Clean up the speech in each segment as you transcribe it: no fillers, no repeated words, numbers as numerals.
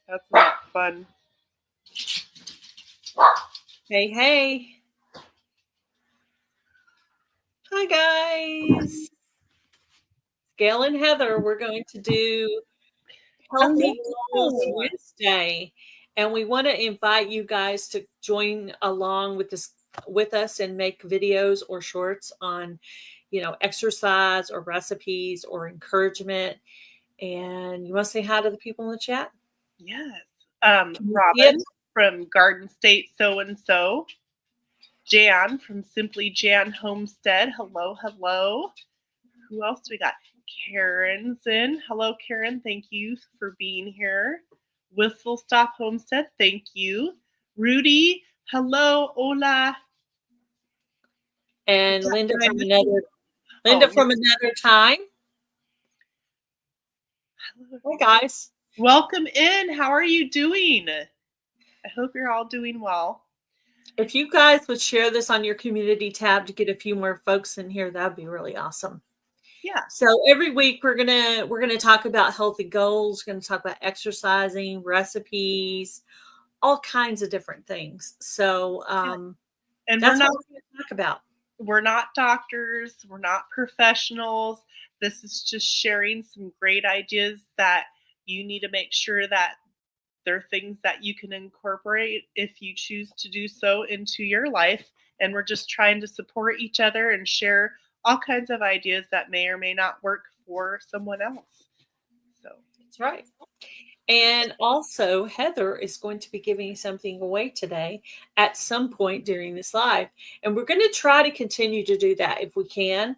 That's not fun. Hey, hey. Hi, guys. Gail and Heather, we're going to do Healthy Goals Hello. Wednesday. And we want to invite you guys to join along with this with us and make videos or shorts on, exercise or recipes or encouragement. And you want to say hi to the people in the chat? Yes. Can you see Robin it? from Garden State So and So. Jan from Simply Jan Homestead. Hello, hello. Who else do we got? Karen's in. Hello, Karen. Thank you for being here. Whistle Stop Homestead. Thank you. Rudy. Hello. Hola. And Linda Did I from miss another Oh, time. hello. Hey, guys. Welcome in. How are you doing? I hope you're all doing well. If you guys would share this on your community tab to get a few more folks in here, that'd be really awesome. Yeah. So every week we're gonna talk about healthy goals. We're gonna talk about exercising, recipes, all kinds of different things. So And that's what we're gonna talk about. we're not doctors, we're not professionals. This is just sharing some great ideas that you need to make sure that they're things that you can incorporate if you choose to do so into your life. And we're just trying to support each other and share all kinds of ideas that may or may not work for someone else. So That's right. And also, Heather is going to be giving something away today at some point during this live. And we're going to try to continue to do that if we can.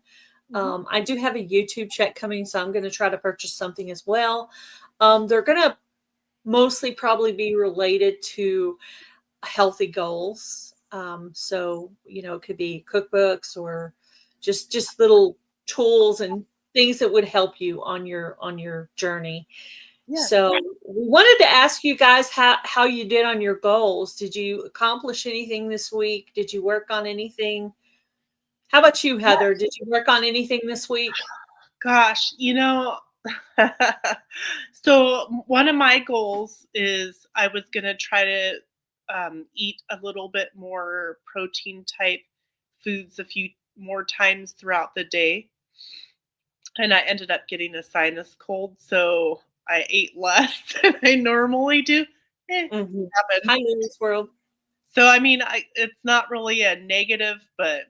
I do have a YouTube check coming, so I'm going to try to purchase something as well. They're going to mostly probably be related to healthy goals. So, it could be cookbooks or just little tools and things that would help you on your journey. yes. So we wanted to ask you guys how you did on your goals. Did you accomplish anything this week? Did you work on anything? How about you, Heather? Did you work on anything this week? Gosh, so one of my goals is I was going to try to eat a little bit more protein type foods a few more times throughout the day. And I ended up getting a sinus cold, so I ate less than I normally do. Mm-hmm. Happens. Hi, News World. So, it's not really a negative, but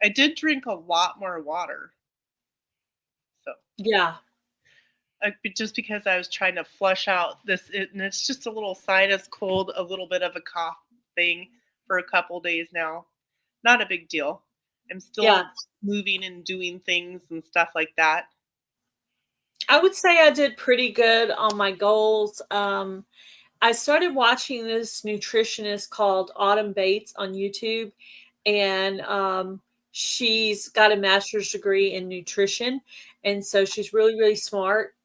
I did drink a lot more water. So, Yeah. just because I was trying to flush out and it's just a little sinus cold, a little bit of a cough thing for a couple days now. Not a big deal. I'm Yeah. still moving and doing things and stuff like that. I would say I did pretty good on my goals. I started watching this nutritionist called Autumn Bates on YouTube, and she's got a master's degree in nutrition, and so she's really, really smart.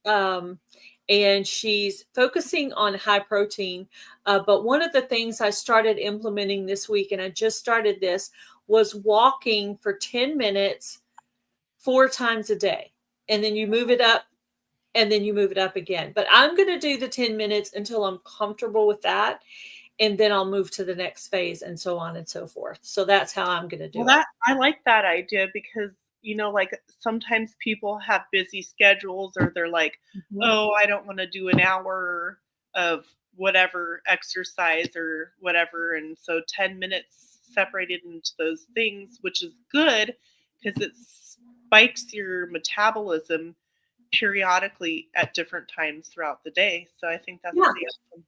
And she's focusing on high protein. But one of the things I started implementing this week, and I just started this, was walking for 10 minutes 4 times a day. And then you move it up and then you move it up again. But I'm going to do the 10 minutes until I'm comfortable with that. And then I'll move to the next phase and so on and so forth. So that's how I'm going to do it. I like that idea because like sometimes people have busy schedules or they're like, Mhm. oh, I don't want to do an hour of whatever exercise or whatever, and so 10 minutes separated into those things, which is good because it spikes your metabolism periodically at different times throughout the day. So I think that's Yeah. pretty awesome.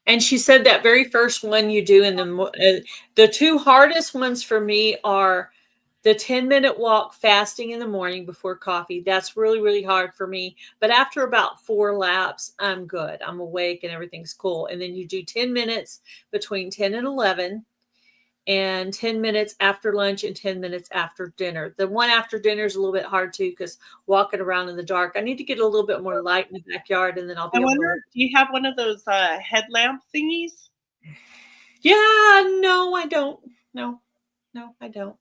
And she said that very first one you do in the two hardest ones for me are the 10-minute walk fasting in the morning before coffee. That's really, really hard for me. But after about 4 laps, I'm good. I'm awake and everything's cool. And then you do 10 minutes between 10 and 11 and 10 minutes after lunch and 10 minutes after dinner. The one after dinner is a little bit hard too because walking around in the dark, I need to get a little bit more light in the backyard and then I'll I be able to. wonder, do you have one of those headlamp thingies? Yeah, no, I don't. No, I don't.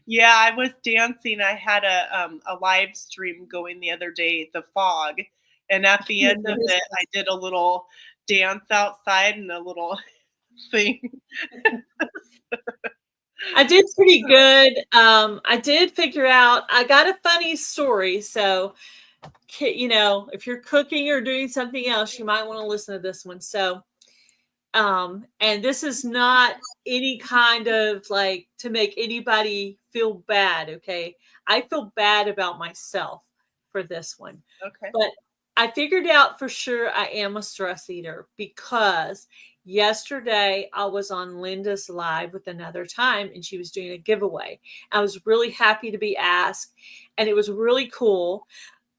Yeah, I was dancing. I had a live stream going the other day, The Fog, And at the end of it, I did a little dance outside and a little thing. I did pretty good. I did figure out, I got a funny story. So, if you're cooking or doing something else, you might want to listen to this one. So, and this is not any kind of like to make anybody feel bad. Okay. I feel bad about myself for this one, Okay. but I figured out for sure I am a stress eater because yesterday I was on Linda's live with Another Time and she was doing a giveaway. I was really happy to be asked and it was really cool,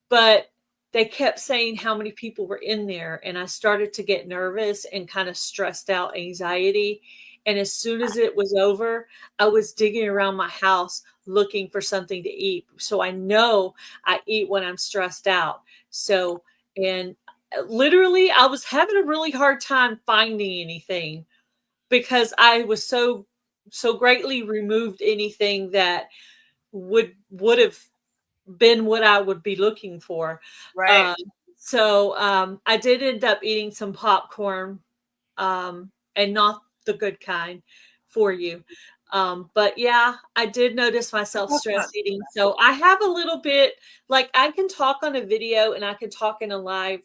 but they kept saying how many people were in there and I started to get nervous and kind of stressed out, anxiety. And as soon as it was over, I was digging around my house looking for something to eat. So I know I eat when I'm stressed out. So, and literally I was having a really hard time finding anything because I was so greatly removed anything that would have been what I would be looking for. Right. Um, I did end up eating some popcorn, and not the good kind for you. But yeah, I did notice myself That's stress not eating. So I have a little bit, like I can talk on a video and I can talk in a live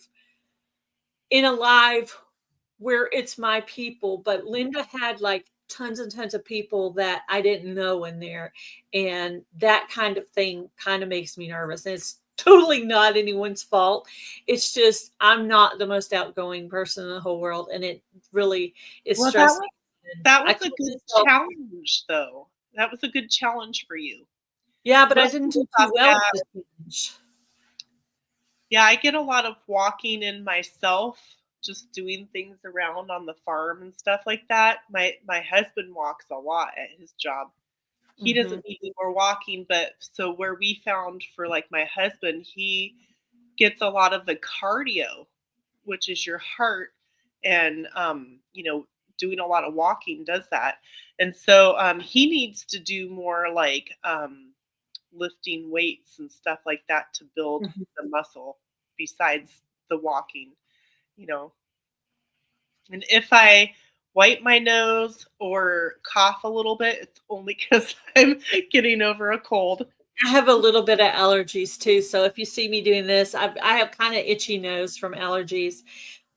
where it's my people, but Linda had like tons and tons of people that I didn't know in there. And that kind of thing kind of makes me nervous. And it's totally not anyone's fault. It's just I'm not the most outgoing person in the whole world. And it really is Well, stressing. that I was a call good myself, challenge, though. That was a good challenge for you. yeah, but I Most didn't people do too have well that. with the challenge. Yeah, I get a lot of walking in myself, just doing things around on the farm and stuff like that. My husband walks a lot at his job. He Mhm. doesn't need any more walking, but so where we found for like my husband, he gets a lot of the cardio, which is your heart, and doing a lot of walking does that. And so he needs to do more like lifting weights and stuff like that to build Mhm. the muscle besides the walking, you know. And if I wipe my nose or cough a little bit, it's only because I'm getting over a cold. I have a little bit of allergies too. So if you see me doing this, I have kind of itchy nose from allergies.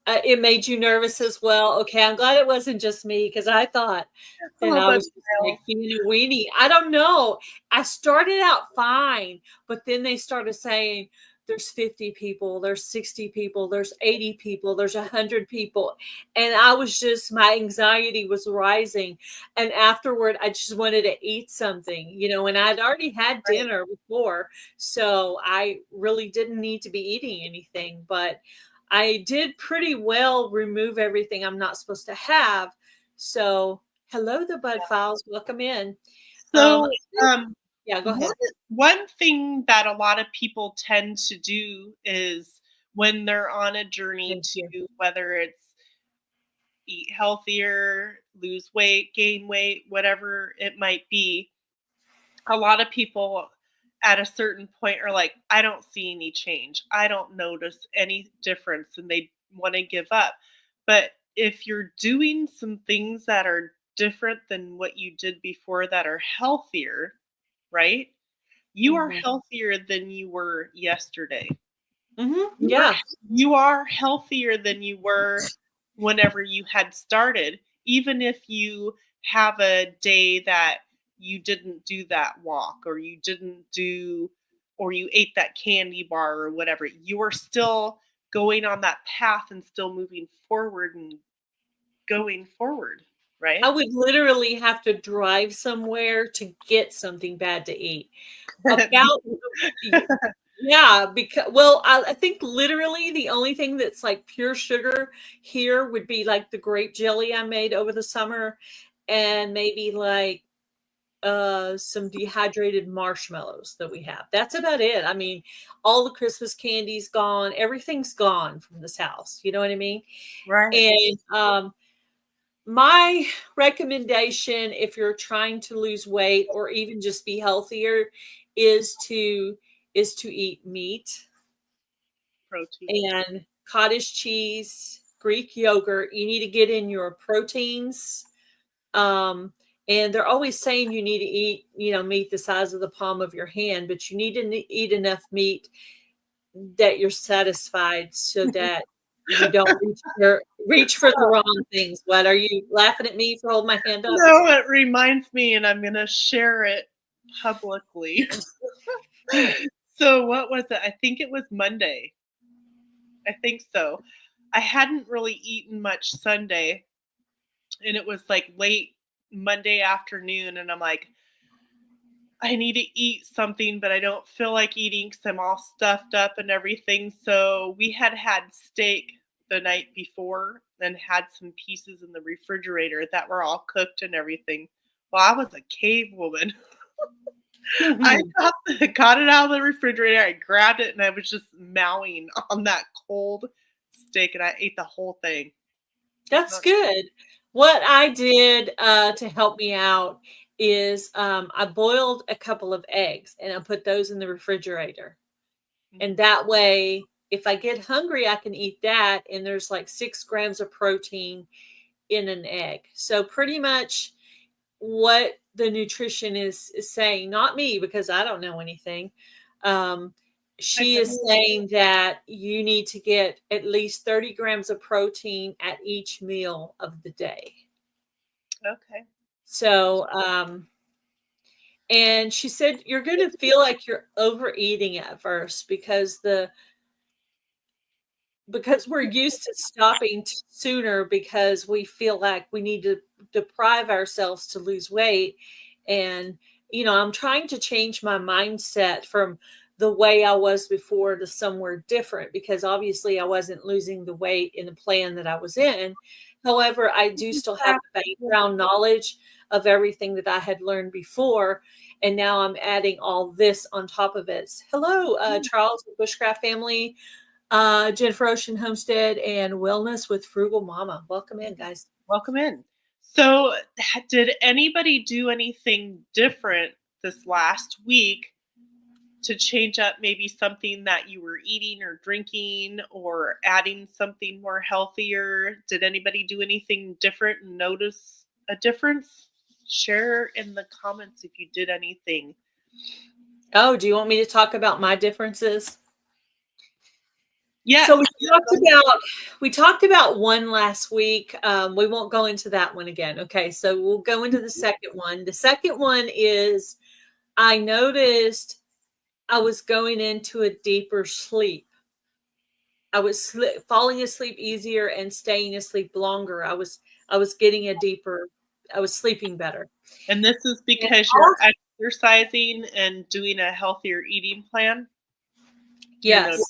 It made you nervous as well. Okay, I'm glad it wasn't just me because I thought It's a that little I bit was just like being a weenie. I don't know. I started out fine, but then they started saying there's 50 people, there's 60 people, there's 80 people, there's 100 people. And I was just, my anxiety was rising. And afterward, I just wanted to eat something, and I'd already had right. dinner before. So I really didn't need to be eating anything. But I did pretty well remove everything I'm not supposed to have. So, hello, the Bud Files. Welcome in. Um, So, um, yeah, go one ahead. one thing that a lot of people tend to do is when they're on a journey Thank you. to whether it's eat healthier, lose weight, gain weight, whatever it might be, a lot of people at a certain point are like, I don't see any change. I don't notice any difference and they want to give up. But if you're doing some things that are different than what you did before that are healthier, right? You are Mhm. healthier than you were yesterday. Mhm. You are Yeah. you are healthier than you were whenever you had started, even if you have a day that you didn't do that walk or you didn't do or you ate that candy bar or whatever. You are still going on that path and still moving forward and going forward, I right? would literally have to drive somewhere to get something bad to eat. About Yeah, because well, I think literally the only thing that's like pure sugar here would be like the grape jelly I made over the summer and maybe like some dehydrated marshmallows that we have. That's about it. I mean, all the Christmas candy's gone, everything's gone from this house. You know what I mean? Right. And my recommendation if you're trying to lose weight or even just be healthier is to eat meat. Protein. and cottage cheese, Greek yogurt. You need to get in your proteins. Um, and they're always saying you need to eat, meat the size of the palm of your hand, but you need to eat enough meat that you're satisfied so that you don't reach for the wrong things. What, are you laughing at me for holding my hand up? No, it reminds me, and I'm going to share it publicly. So what was it? I think it was Monday. I think so. I hadn't really eaten much Sunday, and it was like late Monday afternoon, and I'm like, I need to eat something, but I don't feel like eating because I'm all stuffed up and everything. So we had steak the night before and had some pieces in the refrigerator that were all cooked and everything. Well, I was a cave woman. I got it out of the refrigerator. I grabbed it and I was just mowing on that cold steak, and I ate the whole thing. That's good. What I did to help me out is I boiled a couple of eggs and I put those in the refrigerator. And that way, if I get hungry, I can eat that. And there's like 6 grams of protein in an egg. So pretty much what the nutrition is saying, not me, because I don't know anything. She is saying that you need to get at least 30 grams of protein at each meal of the day. Okay. So, and she said you're going to feel like you're overeating at first because we're used to stopping sooner because we feel like we need to deprive ourselves to lose weight. And, I'm trying to change my mindset from the way I was before to somewhere different, because obviously I wasn't losing the weight in the plan that I was in. However, I do still have the background knowledge of everything that I had learned before. And now I'm adding all this on top of it. Hello, Charles, Bushcraft family, Jennifer Ocean Homestead, and Wellness with Frugal Mama. Welcome in, guys. Welcome in. So, did anybody do anything different this last week to change up maybe something that you were eating or drinking, or adding something more healthier? Did anybody do anything different and notice a difference? Share in the comments if you did anything. Oh, do you want me to talk about my differences? Yeah. So we talked about one last week. We won't go into that one again. Okay. So we'll go into the second one. The second one is I noticed I was going into a deeper sleep. I was falling asleep easier and staying asleep longer. I was getting I was sleeping better. And this is because you're exercising and doing a healthier eating plan? Yes.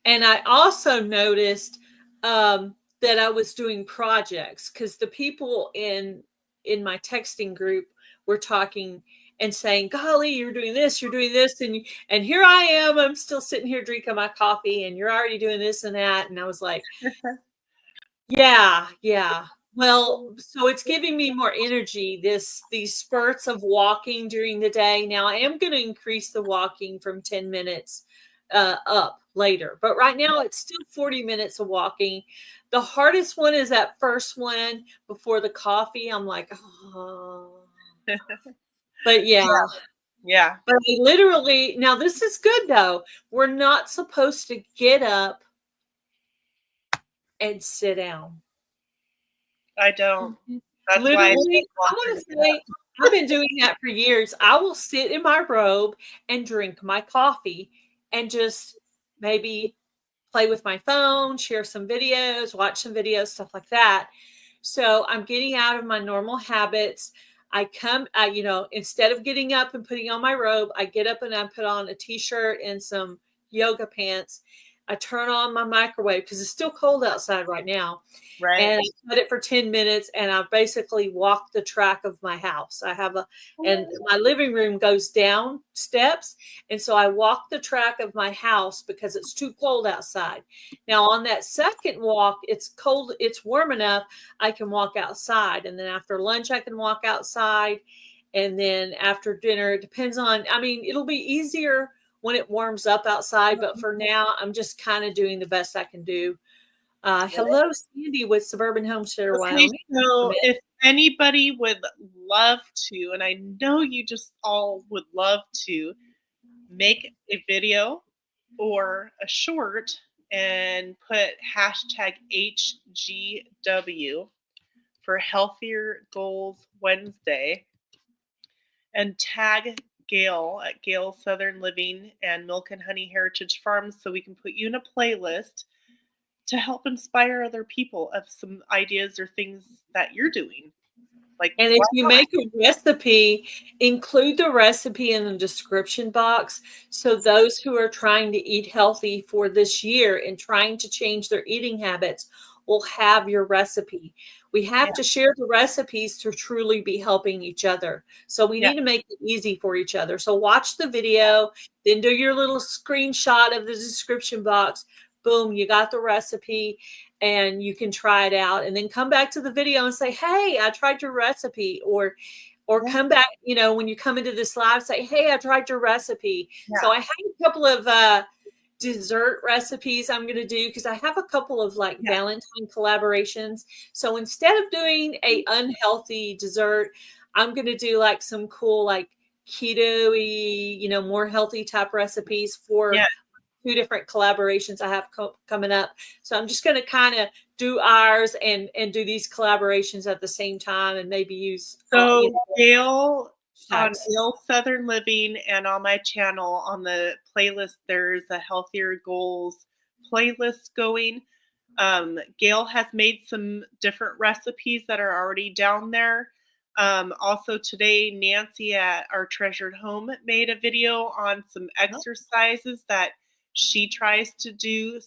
And I also noticed that I was doing projects, because the people in my texting group were talking and saying, golly, you're doing this, and here I am, I'm still sitting here drinking my coffee, and you're already doing this and that. And I was like, yeah. Well, so it's giving me more energy, these spurts of walking during the day. Now I am going to increase the walking from 10 minutes up later, but right now it's still 40 minutes of walking. The hardest one is that first one before the coffee. I'm like, oh. But yeah. But I literally, now this is good though. We're not supposed to get up and sit down. I don't. That's literally, I want to say I've been doing that for years. I will sit in my robe and drink my coffee and just maybe play with my phone, share some videos, watch some videos, stuff like that. So I'm getting out of my normal habits. I instead of getting up and putting on my robe, I get up and I put on a t-shirt and some yoga pants. I turn on my microwave because it's still cold outside right now. Right. And I set it for 10 minutes and I basically walk the track of my house. And my living room goes down steps. And so I walk the track of my house because it's too cold outside. Now on that second walk, it's cold, it's warm enough, I can walk outside. And then after lunch, I can walk outside. And then after dinner, it depends on, it'll be easier when it warms up outside. But for now, I'm just kind of doing the best I can do. Hello, Sandy with Suburban Homesteader, Okay, Wyoming. so if anybody would love to, and I know you just all would love to, make a video or a short and put hashtag HGW for Healthier Goals Wednesday and tag Gail at Gail Southern Living and Milk and Honey Heritage Farms so we can put you in a playlist to help inspire other people of some ideas or things that you're doing. Like, and if you make a recipe, include the recipe in the description box so those who are trying to eat healthy for this year and trying to change their eating habits will have your recipe. We have to share the recipes to truly be helping each other. So we need to make it easy for each other. So watch the video, then do your little screenshot of the description box. Boom, you got the recipe and you can try it out, and then come back to the video and say, hey, I tried your recipe, or come back, when you come into this live, say, hey, I tried your recipe. So I have a couple of dessert recipes I'm going to do, because I have a couple of Valentine collaborations. So instead of doing a unhealthy dessert, I'm going to do some cool keto-y, more healthy type recipes for 2 different collaborations I have coming up. So I'm just going to kind of do ours and do these collaborations at the same time, and maybe use Gail on Gail Southern Living and on my channel on the playlist, there's a Healthier Goals playlist going. Gail has made some different recipes that are already down there. Also today, Nancy at Our Treasured Home made a video on some exercises that she tries to do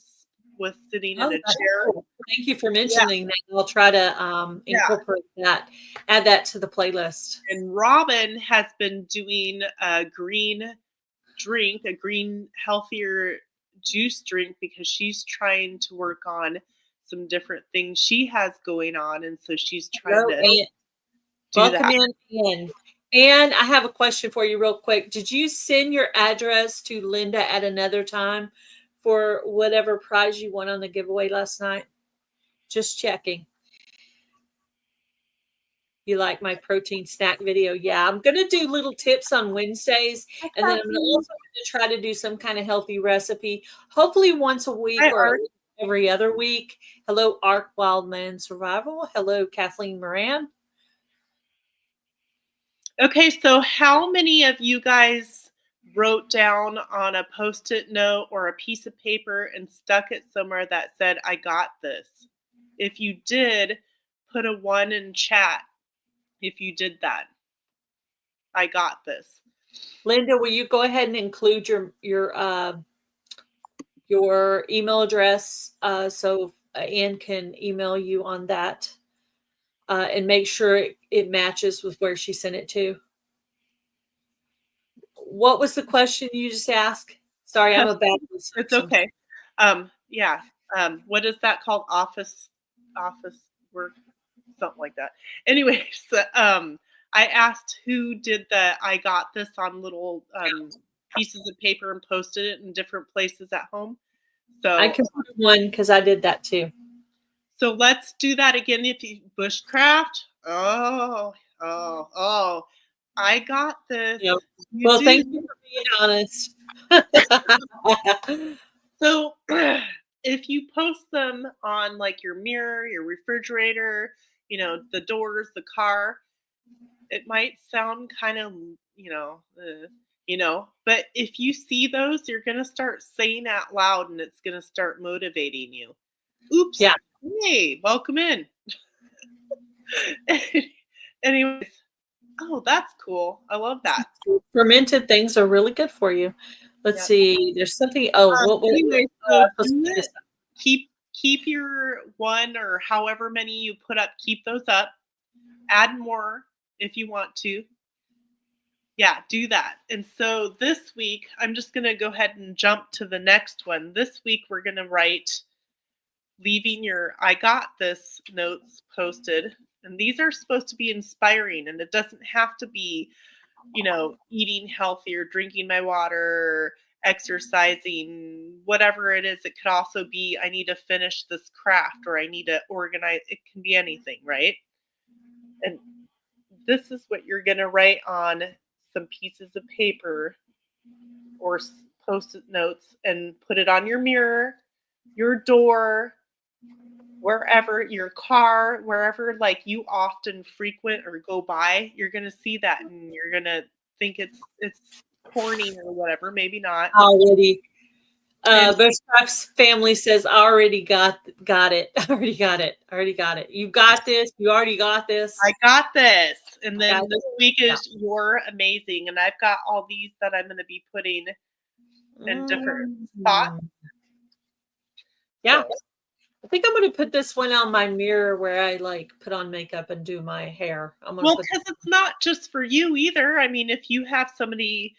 with sitting in a chair. Cool. Thank you for mentioning that. I'll try to incorporate that, add that to the playlist. And Robin has been doing a green drink, a green healthier juice drink, because she's trying to work on some different things she has going on, and so she's trying to do welcome that. in. And I have a question for you real quick. Did you send your address to Linda at another time for whatever prize you won on the giveaway last night? Just checking. You like my protein snack video? Yeah, I'm going to do little tips on Wednesdays. And then I'm also going to try to do some kind of healthy recipe, hopefully once a week or every other week. Hello, Ark Wildman Survival. Hello, Kathleen Moran. Okay, so how many of you guys wrote down on a Post-it note or a piece of paper and stuck it somewhere that said, I got this? If you did, put a 1 in chat if you did that. I got this. Linda, will you go ahead and include your email address so Ann can email you on that? And make sure it matches with where she sent it to. What was the question you just asked? Sorry, I'm a bad listener. It's okay. What is that called? Office work, something like that. Anyways, I asked who did the I got this on little pieces of paper and posted it in different places at home. So I can put 1 because I did that too. So let's do that again. If you bushcraft, I got this. Yep. Well, thank you for being honest. So if you post them on your mirror, your refrigerator, the doors, the car, it might sound kind of, but if you see those, you're going to start saying out loud and it's going to start motivating you. Oops. Yeah. Hey, welcome in. Anyways, that's cool. I love that. Fermented things are really good for you. Let's see. There's something. Keep your 1 or however many you put up. Keep those up. Add more if you want to. Yeah, do that. And so this week, I'm just going to go ahead and jump to the next one. This week, we're going to write leaving your I got this notes posted. And these are supposed to be inspiring, and it doesn't have to be, eating healthy or drinking my water exercising, whatever it is. It could also be, I need to finish this craft or I need to organize. It can be anything, right? And this is what you're going to write on some pieces of paper or post-it notes and put it on your mirror, your door, wherever, your car, wherever like you often frequent or go by. You're going to see that and you're going to think it's corny or whatever, maybe not. Already. And Bushcraft's family says, I already got it. I already got it. You got this. You already got this. I got this. And then got this week is You're Amazing. And I've got all these that I'm going to be putting in different spots. Yeah. So, I think I'm going to put this one on my mirror where I like put on makeup and do my hair. well, because it's not just for you either. I mean, if you have somebody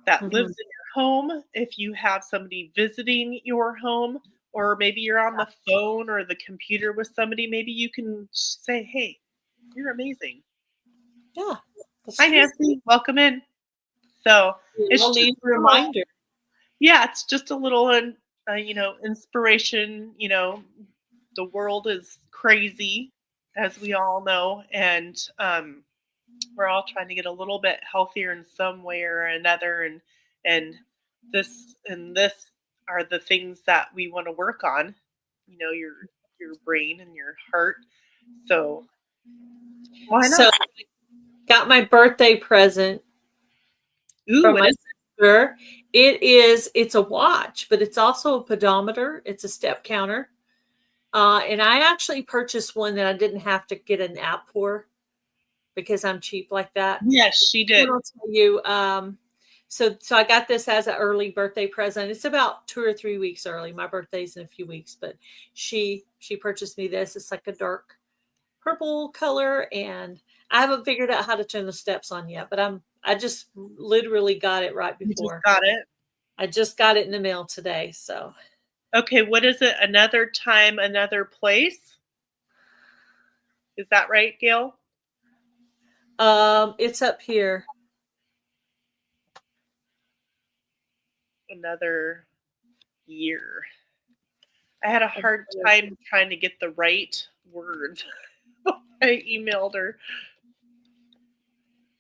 that lives in your home, if you have somebody visiting your home, or maybe you're on the phone or the computer with somebody, maybe you can say, hey, you're amazing. Yeah. Hi, Nancy. Welcome in. So it's just a reminder. Yeah, it's just a little, inspiration. The world is crazy, as we all know, and we're all trying to get a little bit healthier in some way or another, and this are the things that we want to work on. Your brain and your heart. So why not? So got my birthday present from my sister. It's a watch, but it's also a pedometer. It's a step counter. And I actually purchased one that I didn't have to get an app for because I'm cheap like that. Yes, she did. I'll tell you. So I got this as an early birthday present. It's about 2 or 3 weeks early. My birthday's in a few weeks, but she purchased me this. It's like a dark purple color, and I haven't figured out how to turn the steps on yet, but I just literally got it right before. You just got it? I just got it in the mail today, so. Okay, what is it? Another time, another place? Is that right, Gail? It's up here. Another year. I had a hard time trying to get the right words. I emailed her.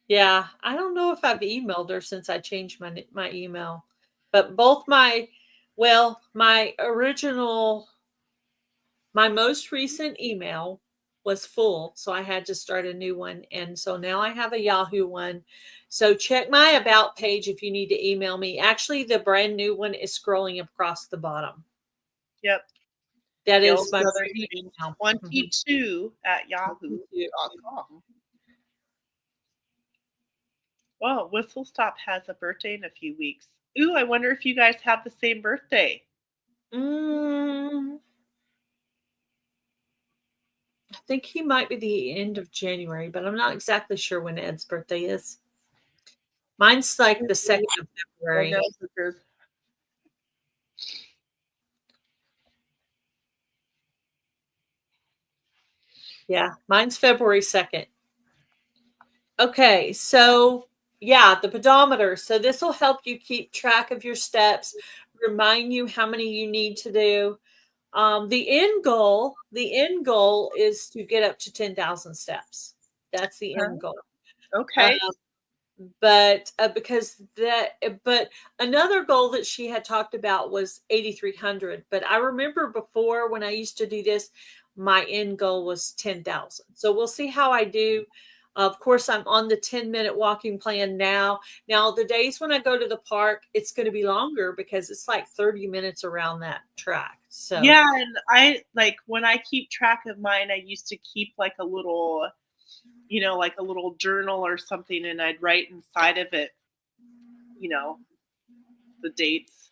Yeah, I don't know if I've emailed her since I changed my email, but both my most recent email was full, so I had to start a new one, and so now I have a Yahoo one. So check my about page if you need to email me. Actually, the brand new one is scrolling across the bottom. Yep. That is my email. 22 at yahoo.com. Well, Whistle Stop has a birthday in a few weeks. Ooh, I wonder if you guys have the same birthday. I think he might be the end of January, but I'm not exactly sure when Ed's birthday is. Mine's like the 2nd of February. Yeah, mine's February 2nd. Okay, so yeah, the pedometer. So this will help you keep track of your steps, remind you how many you need to do. The end goal is to get up to 10,000 steps. That's the end goal. Okay. But another goal that she had talked about was 8,300. But I remember before when I used to do this, my end goal was 10,000. So we'll see how I do. Of course, I'm on the 10-minute walking plan now. Now, the days when I go to the park, it's going to be longer because it's like 30 minutes around that track. So yeah, and I like when I keep track of mine, I used to keep like a little, like a little journal or something, and I'd write inside of it, the dates.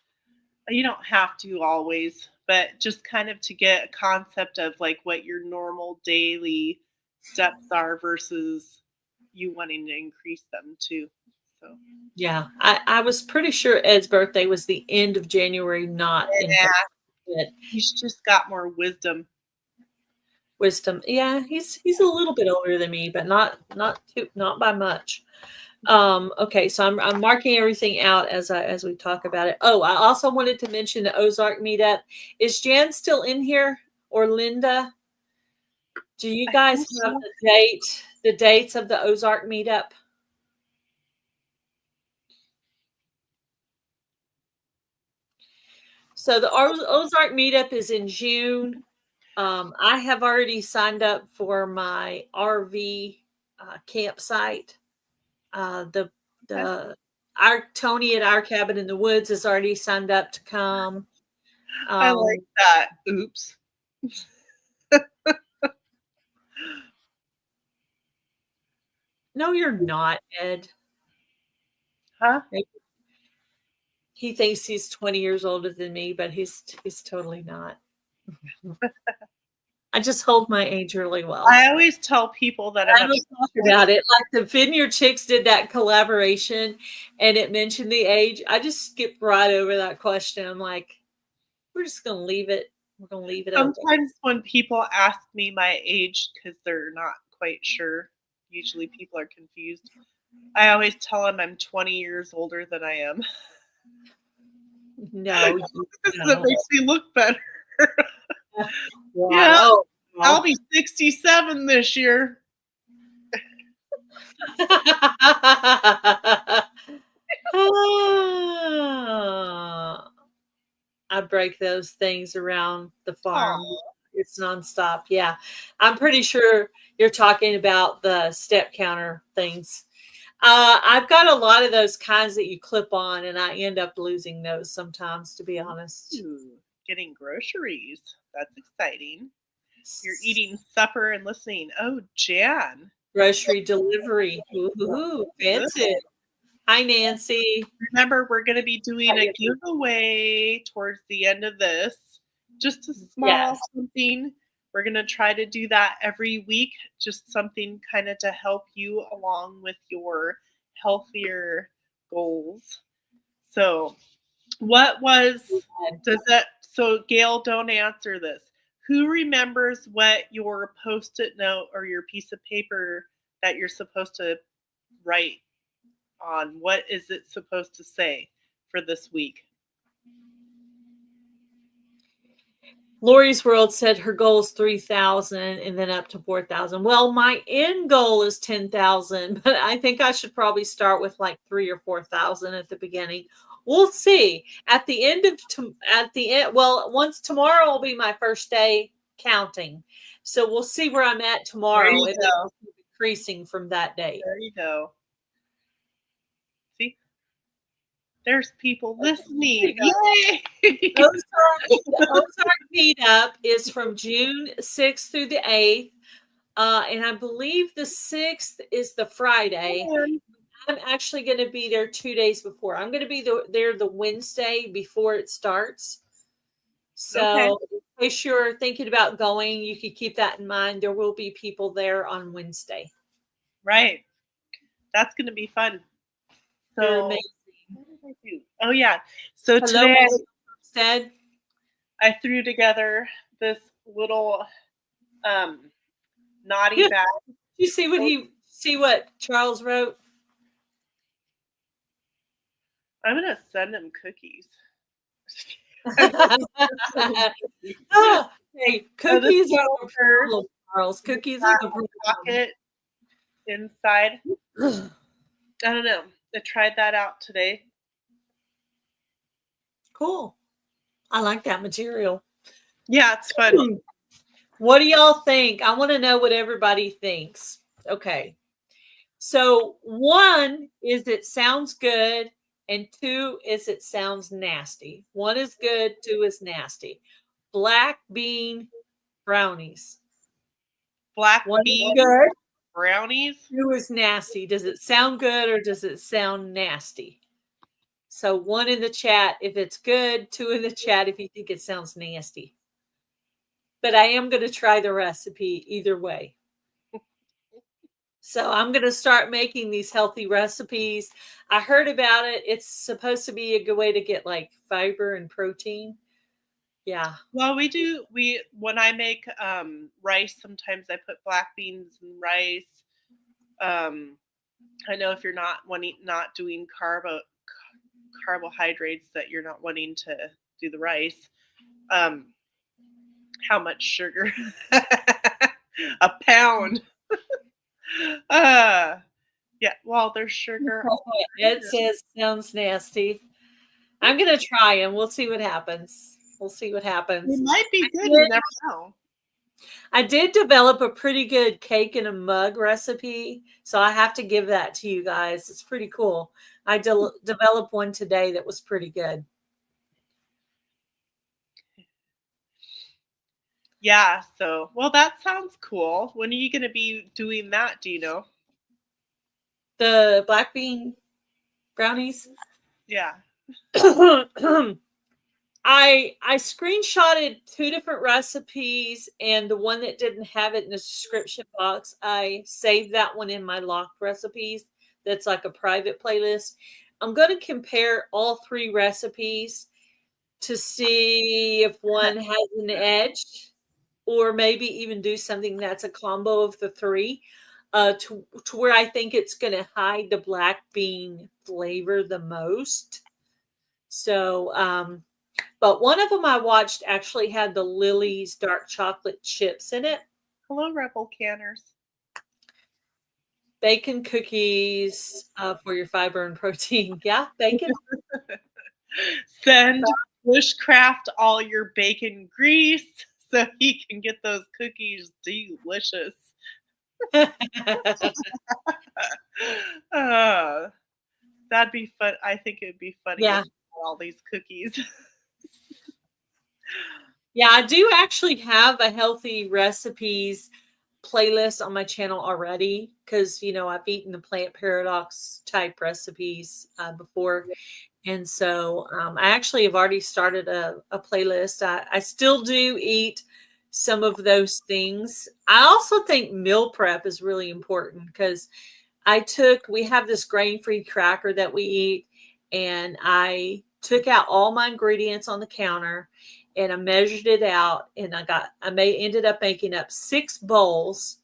You don't have to always, but just kind of to get a concept of like what your normal daily steps are versus you wanting to increase them too. So yeah, I was pretty sure Ed's birthday was the end of January, not in February. He's just got more wisdom. Yeah, he's a little bit older than me, but not by much. Okay, so I'm marking everything out as we talk about it. Oh, I also wanted to mention the Ozark meetup. Is Jan still in here, or Linda? Do you I guys think have so. the dates of the Ozark meetup? So the Ozark meetup is in June. I have already signed up for my RV campsite. The Okay. our Tony at Our Cabin in the Woods has already signed up to come. I like Um, that. Oops. no, you're not, Ed. Huh? He thinks he's 20 years older than me, but he's totally not. I just hold my age really well. I always tell people that I'm I don't talk about it. Like the Vineyard Chicks did that collaboration and it mentioned the age. I just skipped right over that question. I'm like, we're just gonna leave it. We're gonna leave it open. sometimes when people ask me my age because they're not quite sure, usually people are confused. I always tell them I'm 20 years older than I am. No, That makes me look better. Why? Yeah, Oh, I'll be 67 this year. I break those things around the Aw, farm. It's nonstop. Yeah. I'm pretty sure you're talking about the step counter things. I've got a lot of those kinds that you clip on, and I end up losing those sometimes, to be honest. ooh, getting groceries. That's exciting. You're eating supper and listening. Oh, Jan. Grocery delivery. Ooh, fancy. Hi, Nancy. Remember, we're going to be doing a giveaway towards the end of this. Just a small Yes. something. We're going to try to do that every week. Just something kind of to help you along with your healthier goals. So, what was, does that, so Gail, don't answer this. Who remembers what your post it note or your piece of paper that you're supposed to write on? What is it supposed to say for this week? Lori's World said her goal is 3,000 and then up to 4,000. Well, my end goal is 10,000, but I think I should probably start with like 3 or 4,000 at the beginning. We'll see. At the end of well, once tomorrow will be my first day counting. So we'll see where I'm at There tomorrow you and then go. increasing from that date. There you go. See, there's people listening. Yay! The Ozark meetup is from June 6th through the 8th. And I believe the 6th is the Friday. I'm actually going to be there 2 days before. I'm going to be there the Wednesday before it starts. So Okay. in case you're thinking about going, you could keep that in mind. There will be people there on Wednesday. Right. That's going to be fun. They're So, amazing. what did I do? Oh, yeah. So Hello, today Stead. I threw together this little naughty bag. You see what Charles wrote? I'm going to send him cookies. Oh, hey, cookies Oh, are the problem, Charles. Cookies are the problem. Pocket inside. I don't know. I tried that out today. Cool. I like that material. Yeah, it's fun. What do y'all think? I want to know what everybody thinks. Okay. So, 1 is it sounds good, and 2 is it sounds nasty. 1 is good, 2 is nasty. Black bean brownies. Black 1 is bean good, brownies. 2 is nasty. Does it sound good or does it sound nasty? So 1 in the chat if it's good, 2 in the chat if you think it sounds nasty. But I am going to try the recipe either way. So I'm going to start making these healthy recipes. I heard about it. It's supposed to be a good way to get like fiber and protein. Yeah. Well, we when I make rice, sometimes I put black beans and rice. I know if you're not doing carbohydrates, that you're not wanting to do the rice. Um, how much sugar? A pound. Uh, yeah. Well, there's sugar. Ed says sounds nasty. I'm gonna try them. We'll see what happens. We'll see what happens. It might be good. did- You never know. I did develop a pretty good cake in a mug recipe, so I have to give that to you guys. It's pretty cool. I developed one today that was pretty good. Yeah. So, well, that sounds cool. When are you going to be doing that? Do you know? The black bean brownies. Yeah. I screenshotted 2 different recipes, and the one that didn't have it in the description box, I saved that one in my locked recipes. That's like a private playlist. I'm going to compare all 3 recipes to see if one has an edge, or maybe even do something that's a combo of the 3, to where I think it's going to hide the black bean flavor the most. So, but one of them I watched actually had the Lily's dark chocolate chips in it. Hello, Rebel Canners. Bacon cookies for your fiber and protein. Yeah, bacon. Send Bushcraft all your bacon grease so he can get those cookies delicious. That'd be fun. I think it'd be funny. Yeah. With all these cookies. Yeah, I do actually have a healthy recipes playlist on my channel already because, I've eaten the Plant Paradox type recipes before. And so I actually have already started a playlist. I still do eat some of those things. I also think meal prep is really important because we have this grain-free cracker that we eat, and I took out all my ingredients on the counter and I measured it out, and ended up making up 6 bowls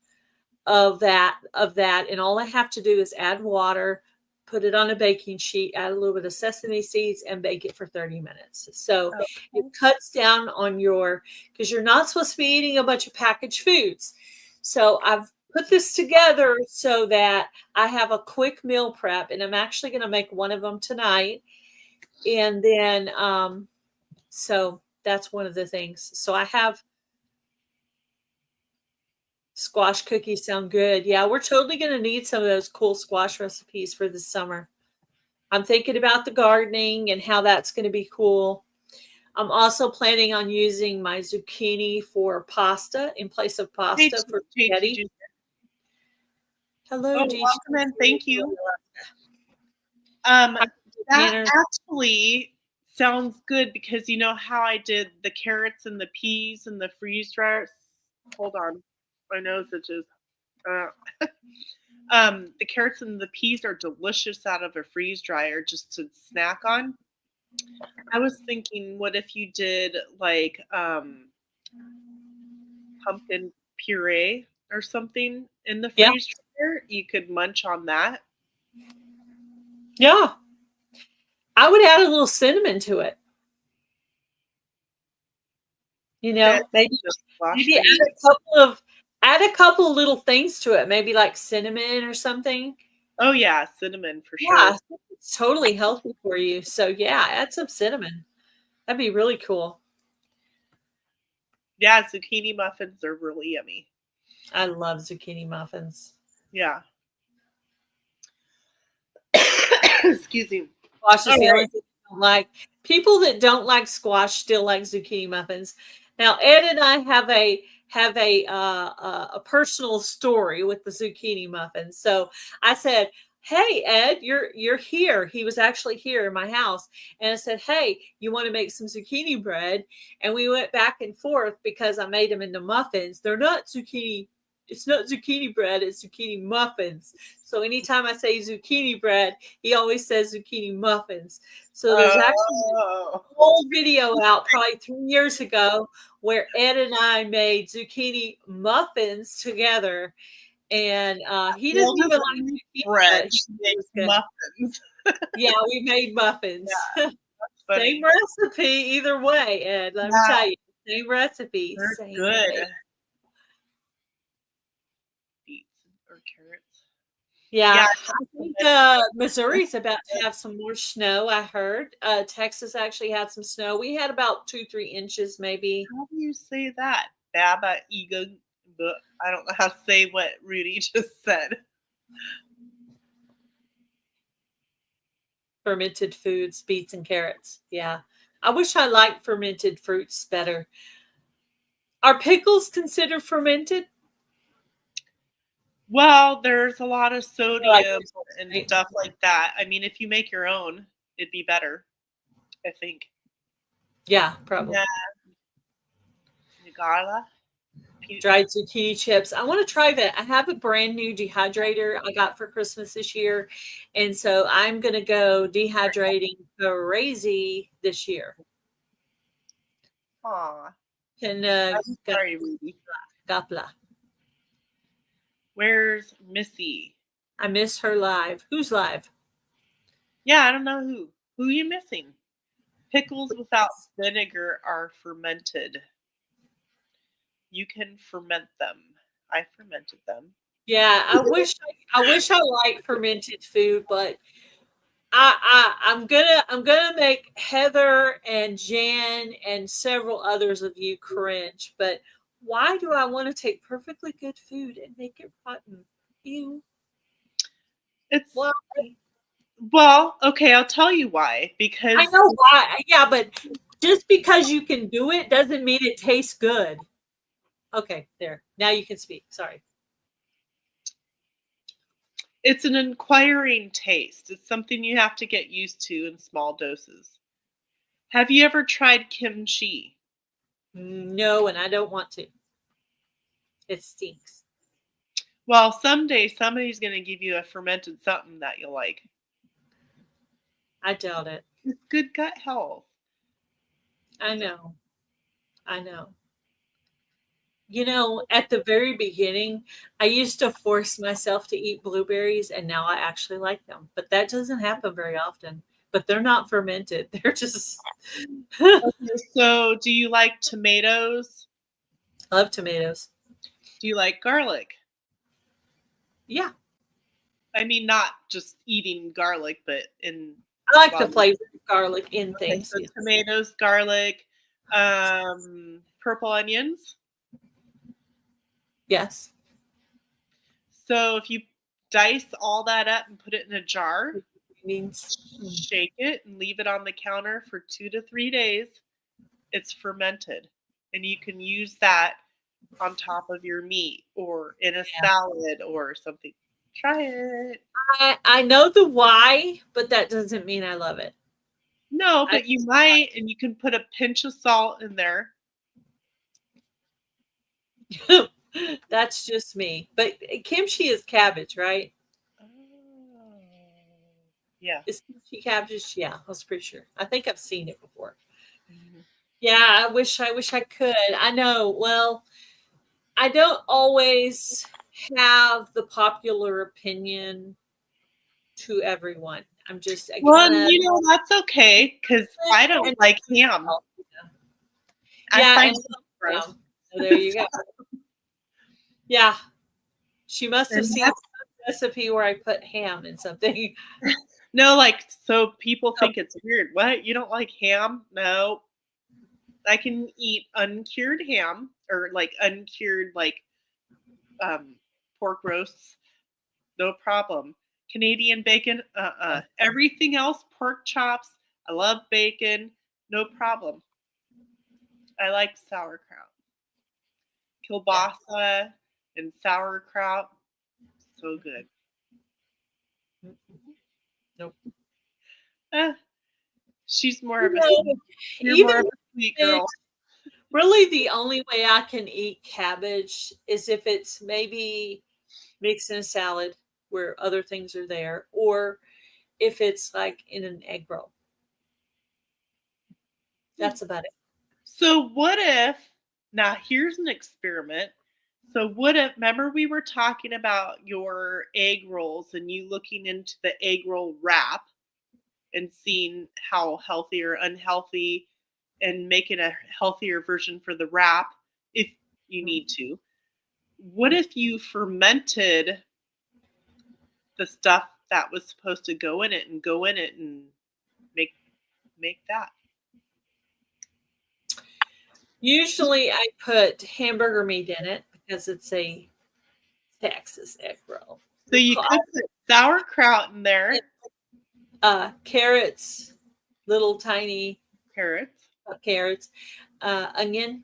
of that, and all I have to do is add water, put it on a baking sheet, add a little bit of sesame seeds, and bake it for 30 minutes. So it cuts down on because you're not supposed to be eating a bunch of packaged foods. So I've put this together so that I have a quick meal prep, and I'm actually going to make one of them tonight. And then, so that's one of the things. So I have squash cookies. Sound good. Yeah, we're totally going to need some of those cool squash recipes for the summer. I'm thinking about the gardening and how that's going to be cool. I'm also planning on using my zucchini for pasta in place of pasta for spaghetti. Hello, welcome in. Thank you. That actually sounds good because you know how I did the carrots and the peas in the freeze dryer. Hold on, my nose itches. The carrots and the peas are delicious out of a freeze dryer just to snack on. I was thinking, what if you did like pumpkin puree or something in the freeze dryer? You could munch on that. Yeah. I would add a little cinnamon to it. Maybe add a couple little things to it. Maybe like cinnamon or something. Oh yeah, cinnamon for sure. Yeah, it's totally healthy for you. So yeah, add some cinnamon. That'd be really cool. Yeah, zucchini muffins are really yummy. I love zucchini muffins. Yeah. Excuse me. Squash is the only thing I don't like. People that don't like squash still like zucchini muffins. Now, Ed and I have a personal story with the zucchini muffins. So I said, "Hey, Ed, you're here." He was actually here in my house, and I said, "Hey, you want to make some zucchini bread?" And we went back and forth because I made them into muffins. They're not zucchini. It's not zucchini bread, it's zucchini muffins. So anytime I say zucchini bread, he always says zucchini muffins. So there's actually a whole video out probably 3 years ago where Ed and I made zucchini muffins together. And he Jill doesn't even doesn't like make zucchini, bread. but She he makes was good. muffins. Yeah, we made muffins. That's Same funny. recipe either way, Ed. Let me Yeah, tell you, same recipe, they're same good. way. Beets or carrots. Yeah, Yeah, I think fermented. Missouri's about to have some more snow. I heard Texas actually had some snow. We had about 2-3 inches, maybe. How do you say that? Baba Ego. I don't know how to say what Rudy just said. Fermented foods, beets and carrots. Yeah, I wish I liked fermented fruits better. Are pickles considered fermented? Well, there's a lot of They're like sodium pickles, and right? stuff like that. I mean, if you make your own, it'd be better, I think. Yeah, probably. Yeah, Nagala. Dried zucchini chips. I want to try that. I have a brand new dehydrator I got for Christmas this year. And so I'm going to go dehydrating crazy this year. Aw, And I'm sorry, Rudy. Gapla. Where's Missy? I miss her live. Who's live? Yeah, I don't know who. Who are you missing? Pickles without vinegar are fermented. You can ferment them. I fermented them. Yeah, I wish I liked fermented food, but I'm gonna make Heather and Jan and several others of you cringe. But why do I want to take perfectly good food and make it rotten? Ew. It's Why? well, okay, I'll tell you why. I Because know why. Yeah, but just because you can do it doesn't mean it tastes good. Okay, there. Now you can speak. Sorry. it's an acquiring taste. It's something you have to get used to in small doses. Have you ever tried kimchi? No, and I don't want to. It stinks. Well, someday somebody's going to give you a fermented something that you'll like. I doubt it. It's good gut health. I know. I know. You know, at the very beginning, I used to force myself to eat blueberries, and now I actually like them. But that doesn't happen very often. But they're not fermented. They're just Okay, so do you like tomatoes? love tomatoes. Do you like garlic? Yeah, I mean, not just eating garlic, but in I like the well, flavor of garlic in okay, things. so Yes. tomatoes, garlic, purple onions. Yes. So if you dice all that up and put it in a jar, Means shake it and leave it on the counter for 2 to 3 days, it's fermented. And you can use that on top of your meat or in a yeah. salad or something. Try it. I know the why, but that doesn't mean I love it. No, I but you might, and you can put a pinch of salt in there. That's just me. But kimchi is cabbage, right? Oh, yeah. Is kimchi cabbage? Yeah, I was pretty sure. I think I've seen it before. Mhm. Yeah, I wish I could. I know. Well, I don't always have the popular opinion to everyone. I'm just I Well, kind of that's okay because I and don't like ham. I yeah, find and it gross. so there you go. Yeah, she must have And seen that's some recipe where I put ham in something. no, like, so people think it's weird. What? You don't like ham? No. I can eat uncured ham or like uncured um pork roasts, no problem. Canadian bacon, everything else, pork chops, I love bacon, no problem. I like sauerkraut. Yeah. Kielbasa and sauerkraut, so good. Nope. Eh, she's more You of a know, you're more even of a sweet cabbage, girl. really the only way I can eat cabbage is if it's maybe mixed in a salad where other things are there, or if it's like in an egg roll. That's about it. So what if now here's an experiment. So remember we were talking about your egg rolls and you looking into the egg roll wrap and seeing how healthy or unhealthy and making a healthier version for the wrap if you need to. What if you fermented the stuff that was supposed to go in it and make that? Usually I put hamburger meat in it because it's a Texas egg roll. So you could put sauerkraut in there. Carrots, little tiny Carrots. carrots, onion.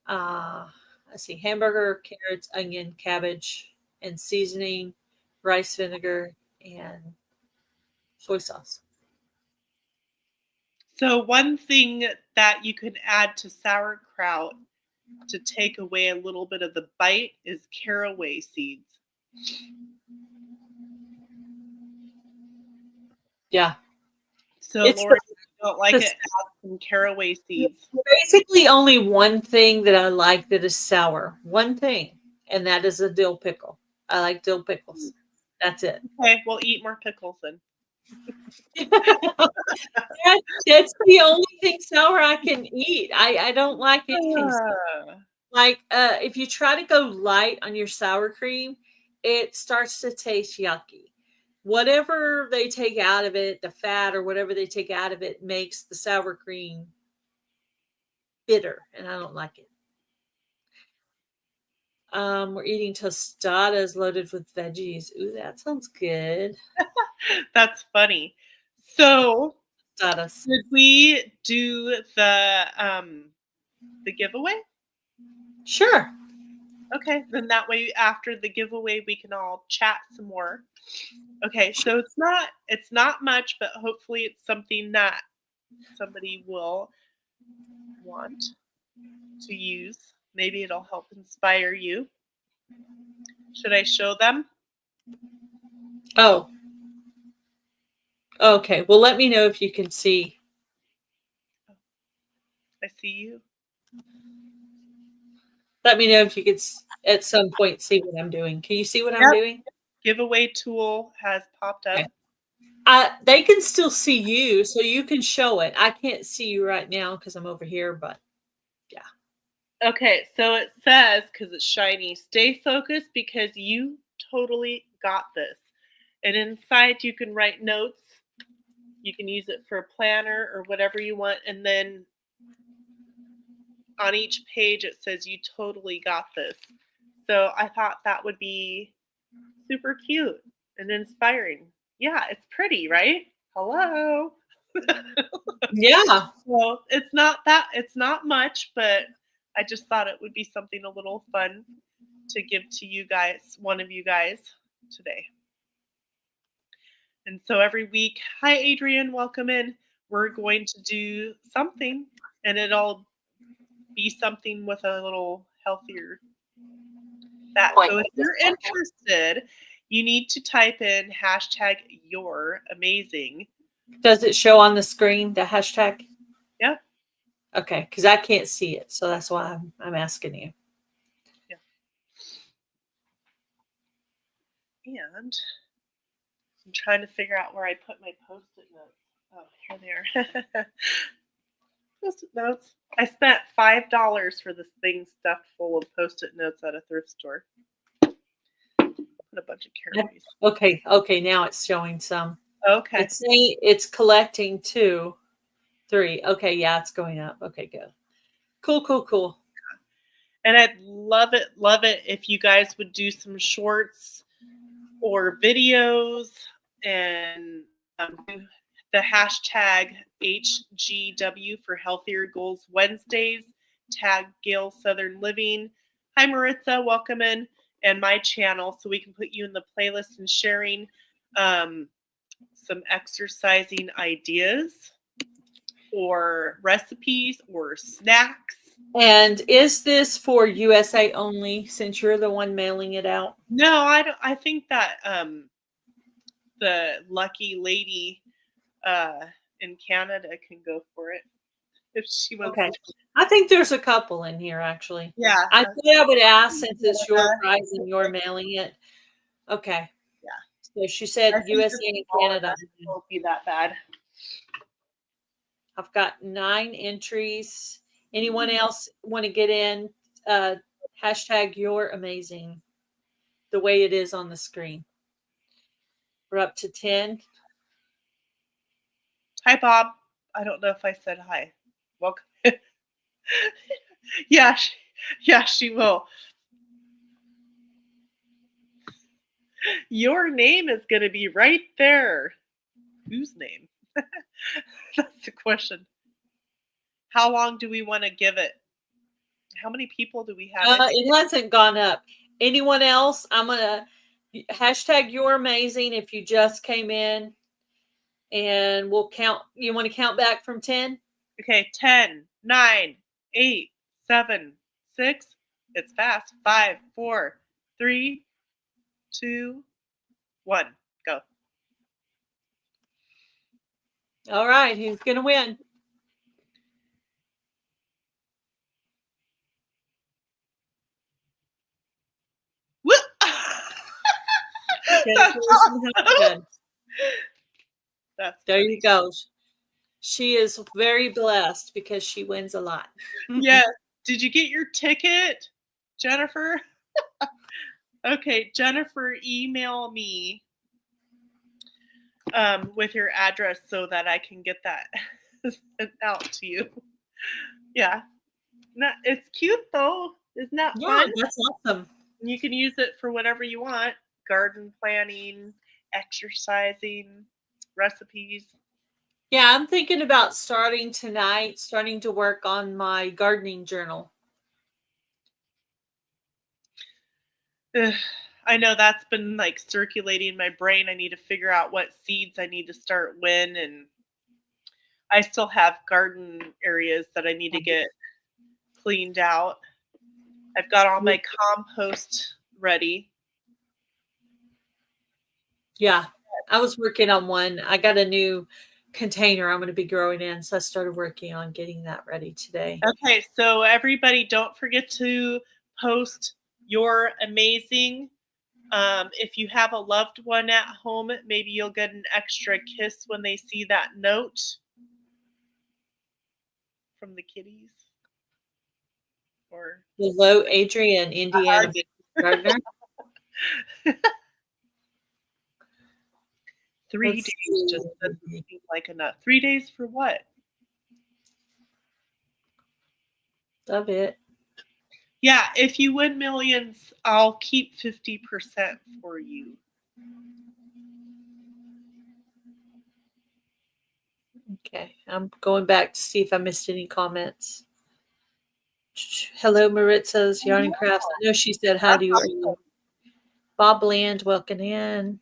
Let's see, hamburger, carrots, onion, cabbage, and seasoning, rice vinegar, and soy sauce. So one thing that you can add to sauerkraut to take away a little bit of the bite is caraway seeds. Yeah. So It's Lori, if you don't like it, add some caraway seeds. basically only one thing that I like that is sour. One thing, and that is a dill pickle. I like dill pickles. That's it. Okay, we'll eat more pickles then. That's the only thing sour I can eat. I don't like anything sour. Like if you try to go light on your sour cream, it starts to taste yucky. Whatever they take out of it, the fat or whatever they take out of it makes the sour cream bitter, and I don't like it. We're eating tostadas loaded with veggies. Ooh, that sounds good. That's funny. So Tostadas. did we do the giveaway? Sure. Okay, then that way after the giveaway we can all chat some more. Okay, so it's not much, but hopefully it's something that somebody will want to use. Maybe it'll help inspire you. Should I show them? Oh. Okay. Well, let me know if you can see. I see you. Let me know if you could at some point see what I'm doing. Can you see what I'm doing? Giveaway tool has popped up. Okay. They can still see you, so you can show it. I can't see you right now because I'm over here, but yeah. Okay, so it says, because it's shiny, stay focused because you totally got this. And inside you can write notes. You can use it for a planner or whatever you want. And then on each page it says you totally got this. So I thought that would be super cute and inspiring. Yeah, it's pretty, right? Hello. Yeah. Well, it's not much, but I just thought it would be something a little fun to give to you guys, one of you guys today. And so every week, hi Adrian, welcome in. We're going to do something and it'll be something with a little healthier that. So if you're interested, you need to type in hashtag you're amazing. Does it show on the screen, the hashtag? Yep. Okay, because I can't see it, so that's why I'm asking you. Yeah. And I'm trying to figure out where I put my post-it notes. Oh, here they are. Post-it notes. I spent $5 for this thing stuffed full of post-it notes at a thrift store. Put a bunch of caraways. Okay, now it's showing some. Okay. It's saying it's collecting 2, 3. Okay, yeah, it's going up. Okay, good. Cool. And I'd love it if you guys would do some shorts or videos and do the hashtag HGW for Healthier Goals Wednesdays. Tag Gail Southern Living. Hi Maritza, welcome in, and my channel so we can put you in the playlist and sharing some exercising ideas or recipes or snacks. And is this for USA only since you're the one mailing it out? No, I don't. I think that the lucky lady in Canada can go for it. if she wants Okay. to. I think there's a couple in here, actually. Yeah. I thought I would ask since it's your Canada. prize and you're mailing it. Okay. Yeah. So she said I think USA just and all of Canada. us won't be that bad. I've got 9 entries. Anyone else want to get in? Hashtag you're amazing. The way it is on the screen. We're up to 10. Hi, Bob. I don't know if I said hi. Welcome. Yeah, she will. Your name is going to be right there. Whose name? That's the question. How long do we want to give it? How many people do we have? It hasn't gone up. Anyone else? I'm going to hashtag you're amazing if you just came in. And we'll count. You want to count back from 10? Okay, 10, 9, 8, 7, 6. It's fast. 5, 4, 3, 2, 1. Go. All right. Who's going to win? Whoop! That's awesome. There funny. you go. She is very blessed because she wins a lot. Yes. Did you get your ticket, Jennifer? Okay, Jennifer, email me with your address so that I can get that sent out to you. Yeah. It's cute though. Isn't that fun? That's awesome. You can use it for whatever you want. Garden planning, exercising, recipes. Yeah, I'm thinking about starting tonight, starting to work on my gardening journal. Ugh, I know that's been like circulating in my brain. I need to figure out what seeds I need to start when, and I still have garden areas that I need to get cleaned out. I've got all my compost ready. Yeah, I was working on one. I got a new container I'm going to be growing in, so I started working on getting that ready today. Okay, so everybody, don't forget to post your amazing. If you have a loved one at home, maybe you'll get an extra kiss when they see that note from the kitties. Or Hello, Adrian, Indiana Gardner. 3 days just doesn't seem like enough. 3 days for what? Love it. Yeah, if you win millions, I'll keep 50% for you. Okay, I'm going back to see if I missed any comments. Hello, Maritza's Yarn and Crafts. I know she said hi to you earlier. Bob Land, welcome in.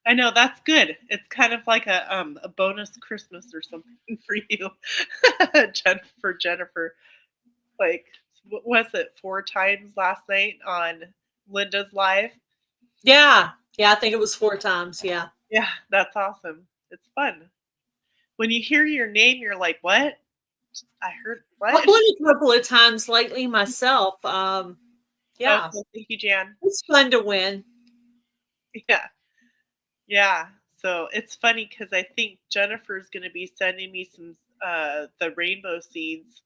I know, that's good. It's kind of like a bonus Christmas or something for you, Jennifer. Like, what was it, 4 times last night on Linda's live? Yeah, I think it was 4 times. Yeah, that's awesome. It's fun. When you hear your name, you're like, what? I heard what? I've won a couple of times lately myself. Yeah, Okay, thank you, Jan. it's fun to win. Yeah. So it's funny because I think Jennifer's going to be sending me some the rainbow seeds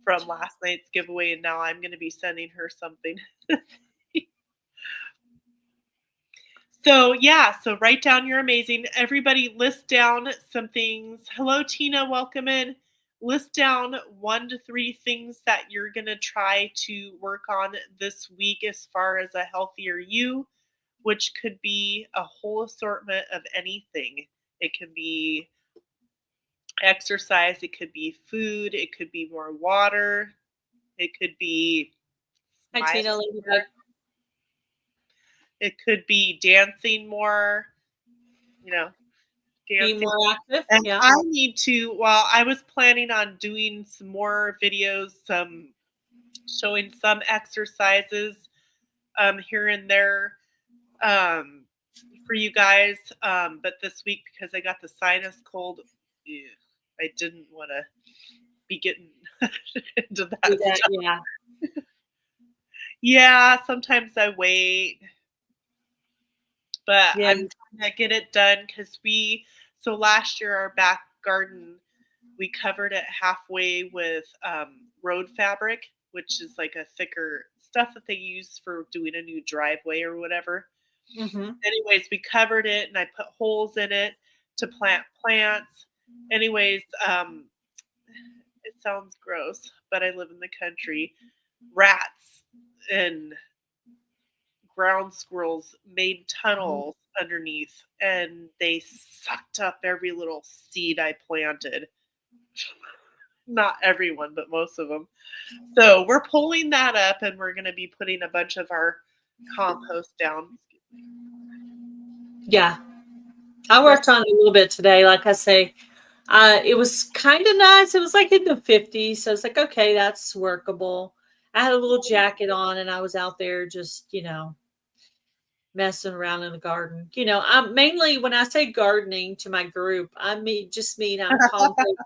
from last night's giveaway, and now I'm going to be sending her something. So write down you're amazing. Everybody list down some things. Hello, Tina, welcome in. List down 1 to 3 things that you're going to try to work on this week as far as a healthier you, which could be a whole assortment of anything. It can be exercise, it could be food, it could be more water, it could be Hi, Tina. it could be dancing more, Be more active. And yeah. I need to, I was planning on doing some more videos, showing some exercises here and there for you guys. But this week, because I got the sinus cold, I didn't want to be getting into that stuff. Yeah. Yeah, sometimes I wait, but Yeah. I'm trying to get it done because so last year our back garden, we covered it halfway with road fabric, which is like a thicker stuff that they use for doing a new driveway or whatever. Mm-hmm. Anyways, we covered it and I put holes in it to plant plants. Anyways, it sounds gross, but I live in the country. Rats and ground squirrels made tunnels underneath and they sucked up every little seed I planted. Not everyone, but most of them. So we're pulling that up and we're going to be putting a bunch of our compost down. Yeah. I worked on it a little bit today. Like I say, it was kind of nice. It was like in the 50s. So it's like, okay, that's workable. I had a little jacket on and I was out there just, messing around in the garden. I'm mainly, when I say gardening to my group, I mean I'm composting,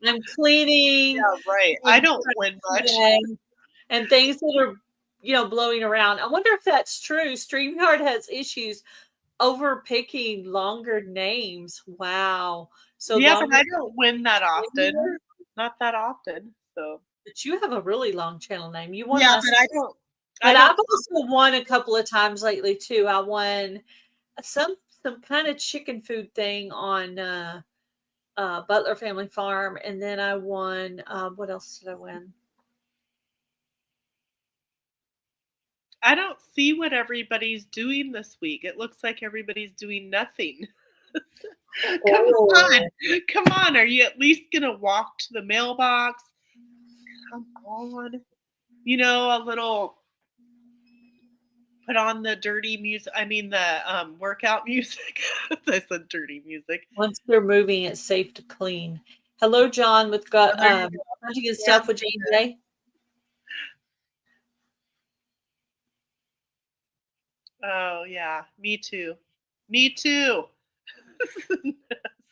I'm cleaning, Yeah, right. I don't win much. and things that are blowing around. I wonder if that's true. StreamYard has issues over picking longer names. Wow. So Yeah, but longer, I don't win that often. Not that often. So but you have a really long channel name. You won yeah, last, but I don't. but I've also won a couple of times lately too. I won some kind of chicken food thing on Butler Family Farm, and then I won. What else did I win? I don't see what everybody's doing this week. It looks like everybody's doing nothing. Come on. Are you at least gonna walk to the mailbox? Come on. A little. Put on the dirty music. I mean the workout music. I said dirty music. Once they're moving, it's safe to clean. Hello, John, with hunting and stuff with Jane today. Oh yeah, me too. Me too.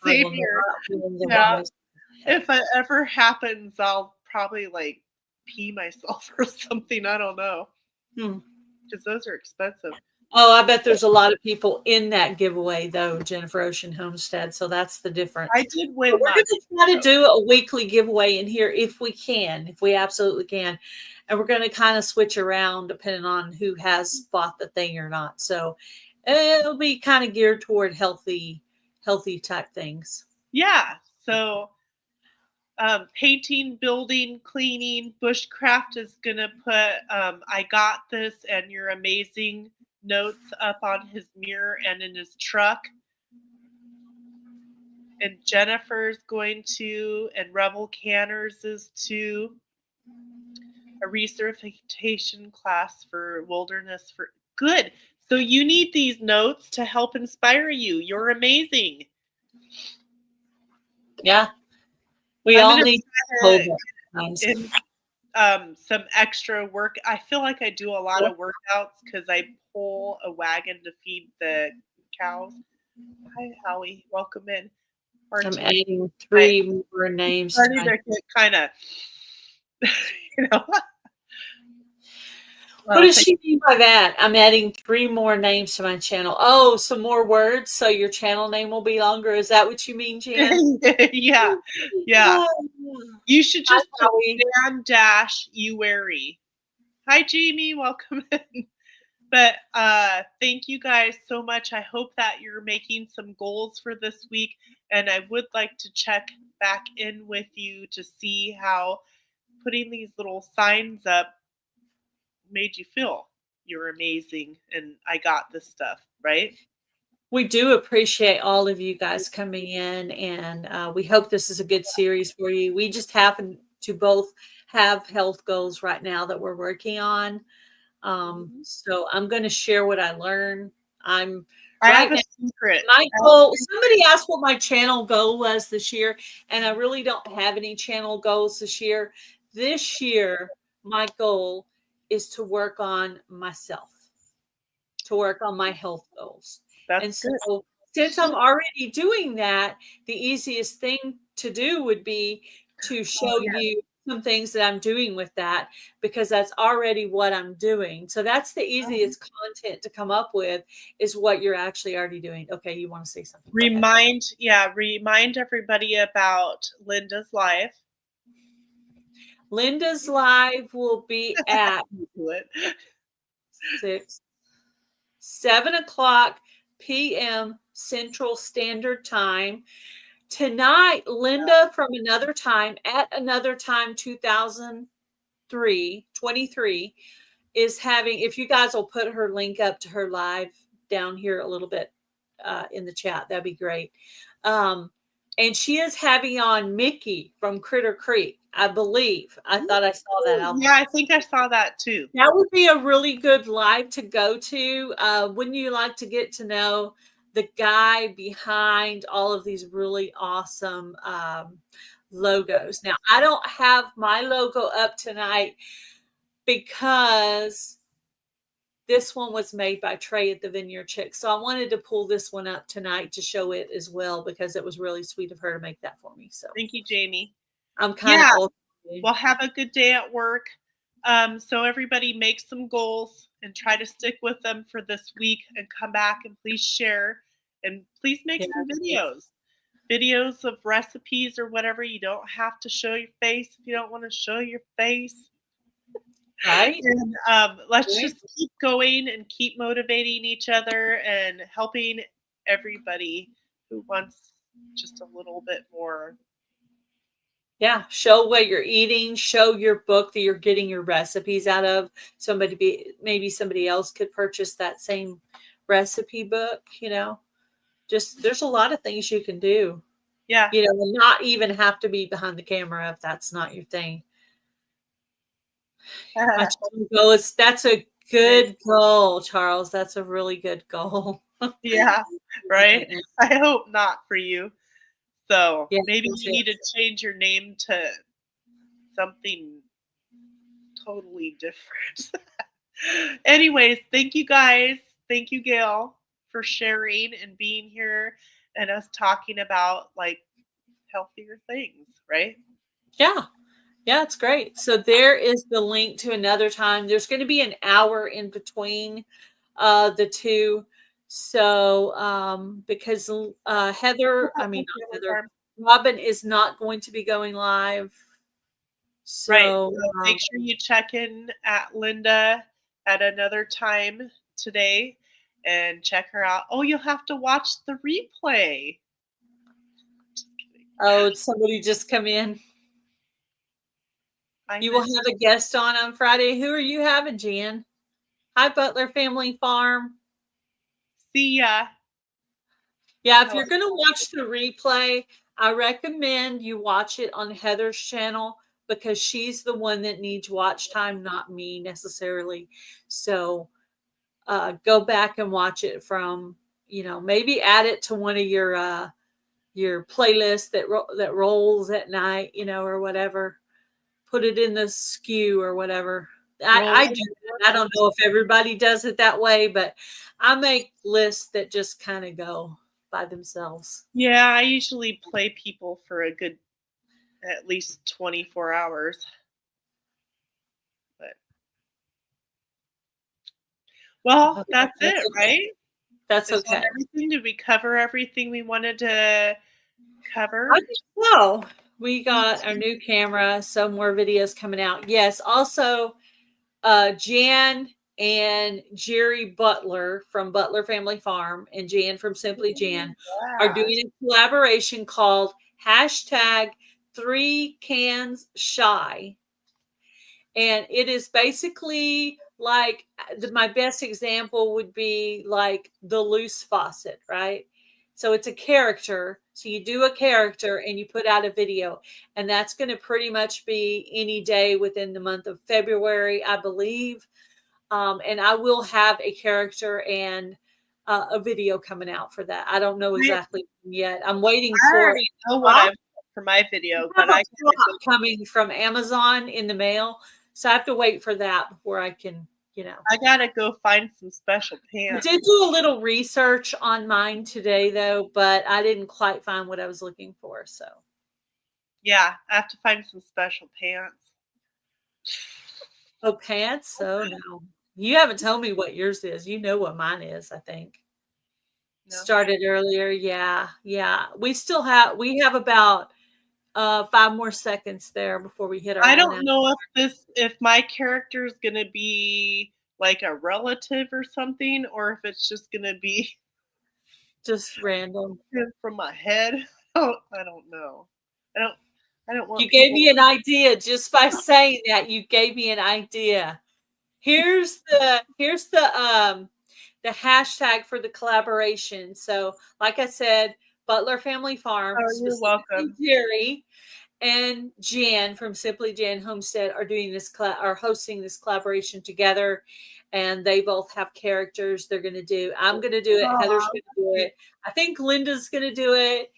Same here. Yeah. If it ever happens, I'll probably like pee myself or something. I don't know. Because those are expensive. Oh, I bet there's a lot of people in that giveaway, though, Jennifer Ocean Homestead. So that's the difference. I did win. We're going to try to do a weekly giveaway in here if we can, if we absolutely can. And we're going to kind of switch around depending on who has bought the thing or not. So it'll be kind of geared toward healthy type things. Yeah. So painting, building, cleaning, bushcraft is going to put I got this and you're amazing notes up on his mirror and in his truck. And Jennifer's going to, and Rebel Canners is too, a recertification class for wilderness for good. So you need these notes to help inspire you. You're amazing. Yeah. We all need some extra work. I feel like I do a lot of workouts because I pull a wagon to feed the cows. Hi, Howie. Welcome in. I'm adding 3 more names. Kind of, What does she mean by that? I'm adding 3 more names to my channel. Oh, some more words, so your channel name will be longer. Is that what you mean, Jan? Yeah. You should just put Dan-Uwary. Hi, Jamie. Welcome in. But thank you guys so much. I hope that you're making some goals for this week. And I would like to check back in with you to see how putting these little signs up made you feel. You're amazing and I got this stuff, right? We do appreciate all of you guys coming in, and we hope this is a good series for you. We just happen to both have health goals right now that we're working on. So I'm going to share what I learned. I have a secret. My goal, somebody asked what my channel goal was this year, and I really don't have any channel goals this year. This year, my goal is to work on myself, to work on my health goals. That's And good. so since I'm already doing that, the easiest thing to do would be to Oh, show yeah. you some things that I'm doing with that because that's already what I'm doing. So that's the Oh. easiest content to come up with is what you're actually already doing. Okay, you want to say something? Go ahead. Remind everybody about Linda's live. Linda's live will be at Do it. 7 o'clock p.m. Central Standard Time. Tonight, Linda from Another Time at Another Time 2023 is having, if you guys will put her link up to her live down here a little bit in the chat, that'd be great. And she is having on Mickey from Critter Creek, I believe. I thought I saw that out there. Yeah, I think I saw that too. That would be a really good live to go to. Wouldn't you like to get to know the guy behind all of these really awesome logos? Now, I don't have my logo up tonight because this one was made by Trey at the Vineyard Chick. So I wanted to pull this one up tonight to show it as well because it was really sweet of her to make that for me. So Thank you, Jamie. I'm kind of old. Well, have a good day at work. So everybody make some goals and try to stick with them for this week and come back and please share and please make some videos of recipes or whatever. You don't have to show your face if you don't want to show your face. Right. And let's just keep going and keep motivating each other and helping everybody who wants just a little bit more. Yeah, show what you're eating, show your book that you're getting your recipes out of. Maybe somebody else could purchase that same recipe book, Just there's a lot of things you can do. Yeah. And not even have to be behind the camera if that's not your thing. That's a good goal, Charles. That's a really good goal. Yeah, right? I hope not for you. So maybe you need to change your name to something totally different. Anyways, thank you guys. Thank you, Gail, for sharing and being here and us talking about like healthier things, right? Yeah. Yeah, it's great. So there is the link to Another Time. There's going to be an hour in between the two. So because Robin is not going to be going live. So make sure you check in at Linda at Another Time today and check her out. Oh, you'll have to watch the replay. Oh, did somebody just come in? You will have a guest on Friday. Who are you having, Jan? Hi, Butler Family Farm. See ya. Yeah, if you're going to watch the replay, I recommend you watch it on Heather's channel because she's the one that needs watch time, not me necessarily. So go back and watch it from, maybe add it to one of your playlists that rolls at night, or whatever. Put it in the skew or whatever. I do that. I don't know if everybody does it that way, but I make lists that just kind of go by themselves. Yeah, I usually play people for a good at least 24 hours. Well, that's it, right? That's okay. Everything? Did we cover everything we wanted to cover? I think so. We got our new camera, some more videos coming out. Yes, also Jan and Jerry Butler from Butler Family Farm and Jan from Simply Jan are doing a collaboration called #3CansShy. And it is basically like my best example would be like the loose faucet, right? So it's a character. So you do a character and you put out a video, and that's going to pretty much be any day within the month of February, I believe. And I will have a character and a video coming out for that. I don't know exactly yet. I'm waiting for. I already know what I want for my video, but I coming from Amazon in the mail. So I have to wait for that before I can you know. I gotta go find some special I pants. did do a little research on mine today, though, but I didn't quite find what I was looking for. So, Yeah, I have to find some special pants. oh, pants? Oh, no. You haven't told me what yours is. You know what mine is, I think. No. Started earlier. Yeah. Yeah. We have about 5 more seconds there before we hit our I 1 don't hour. know if my character is gonna be like a relative or something, or if it's just gonna be Just random. from my head. I don't know. I don't I don't want You gave people me an idea just by saying that. You gave me an idea. Here's the hashtag for the collaboration. So, like I said, Butler Family Farm, Oh, you're specifically welcome. Jerry and Jan from Simply Jan Homestead are doing are hosting this collaboration together, and they both have characters they're going to do. I'm going to do it. Heather's Aw, going to do it. I think Linda's going to do it,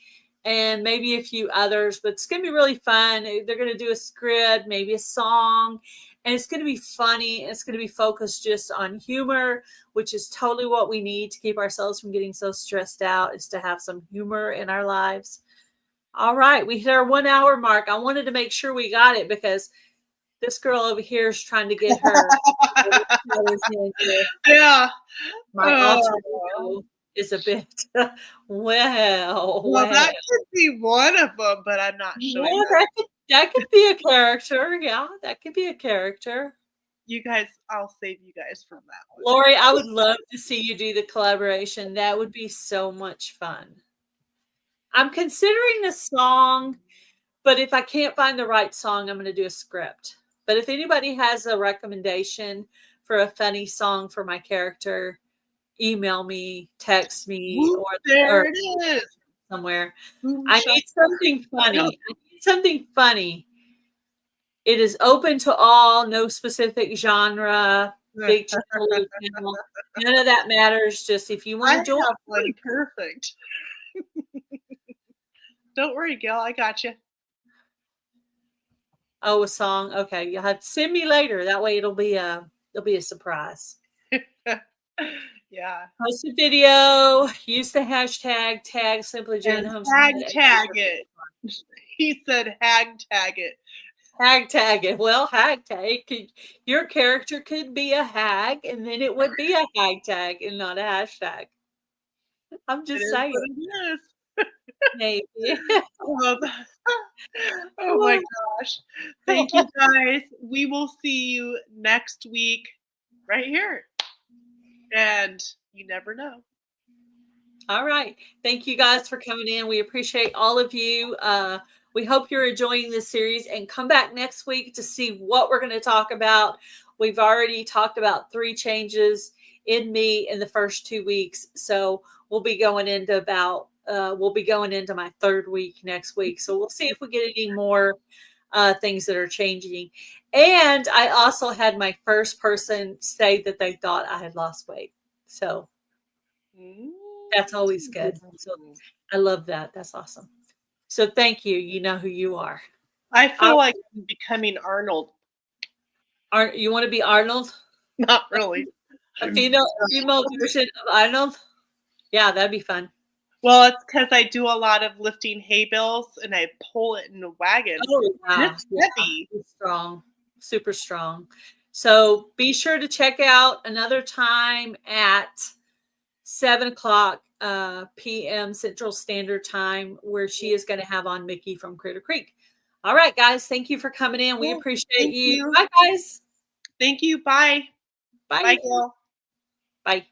and maybe a few others. But it's going to be really fun. They're going to do a script, maybe a song, and it's going to be funny. It's going to be focused just on humor, which is totally what we need to keep ourselves from getting so stressed out. Is to have some humor in our lives. All right, we hit our 1 hour mark. I wanted to make sure we got it because this girl over here is trying to get her. Yeah. My alter ego is a bit well. Well, that could be one of them, but I'm not showing Yeah, that. that could be a character. Yeah, that could be a character. You guys, I'll save you guys from that one. Lori, I would love to see you do the collaboration. That would be so much fun. I'm considering a song, but if I can't find the right song, I'm going to do a script. But if anybody has a recommendation for a funny song for my character, email me, text me, Whoop, there it is. somewhere. Boom, I need something funny. I need something funny. It is open to all, no specific genre, big channel, little channel. None of that matters. Just if you want to join. I have one perfect. Don't worry, Gail. I got you. Oh, a song. Okay, you'll have to send me later. That way, it'll be a surprise. Yeah. Post a video. Use the hashtag tag Simply Jan And Homestead. tag it. He said hag tag it. Hag tag it. Well, hag tag. Your character could be a hag, and then it would be a hag tag and not a hashtag. I'm just saying. What it is. Maybe. Oh my gosh. Thank you guys. We will see you next week right here. And you never know. All right. Thank you guys for coming in. We appreciate all of you. We hope you're enjoying this series and come back next week to see what we're going to talk about. We've already talked about 3 changes in me in the first 2 weeks. So we'll be going into my 3rd week next week. So we'll see if we get any more things that are changing. And I also had my first person say that they thought I had lost weight. So that's always good. So I love that. That's awesome. So thank you. You know who you are. I feel like I'm becoming Arnold. You want to be Arnold? Not really. A female version of Arnold? Yeah, that'd be fun. Well, it's because I do a lot of lifting hay bales and I pull it in a wagon. Oh, wow. It's heavy. It's strong. Super strong. So be sure to check out another time at 7:00 p.m. Central Standard Time, where she is going to have on Mickey from Critter Creek. All right, guys. Thank you for coming in. We appreciate you. Bye, guys. Thank you. Bye. Bye. Bye, Gail. Bye.